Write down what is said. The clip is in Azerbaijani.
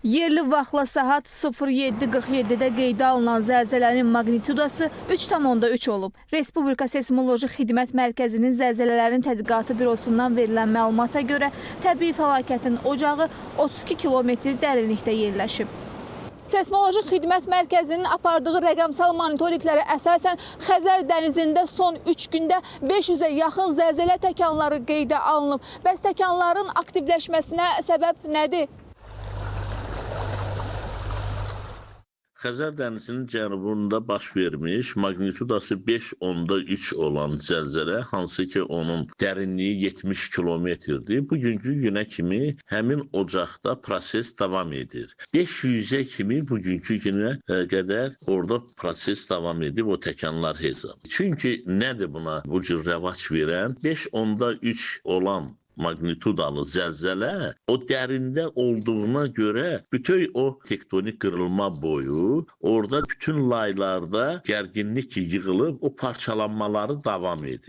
Yerli vaxtla saat 07:47-də qeydə alınan zəlzələnin maqnitudası 3,3 olub. Respublika Seysmoloji Xidmət Mərkəzinin Zəlzələlərin Tədqiqatı Bürosundan verilən məlumata görə təbii fəlakətin ocağı 32 kilometr dərinlikdə yerləşib. Seysmoloji Xidmət Mərkəzinin apardığı rəqəmsal monitorinqlərə əsasən Xəzər dənizində son 3 gündə 500-ə yaxın zəlzələ təkanları qeydə alınıb. Bəs təkanların aktivləşməsinə səbəb nədir? Xəzər dənizinin cənubunda baş vermiş maqnitudası 5,3 olan zəlzələ, hansı ki onun dərinliyi 70 kilometrdir. Bugünkü günə kimi həmin ocaqda proses davam edir. 500-ə kimi bugünkü günə qədər orada proses davam edib o təkanlar hesab. Çünki nədir buna bu cür rəvac verən? 5,3 olan magnitudalı zəlzələ o dərində olduğuna görə bütün o tektonik qırılma boyu orada bütün laylarda gərginlik yığılıb o parçalanmaları davam edir.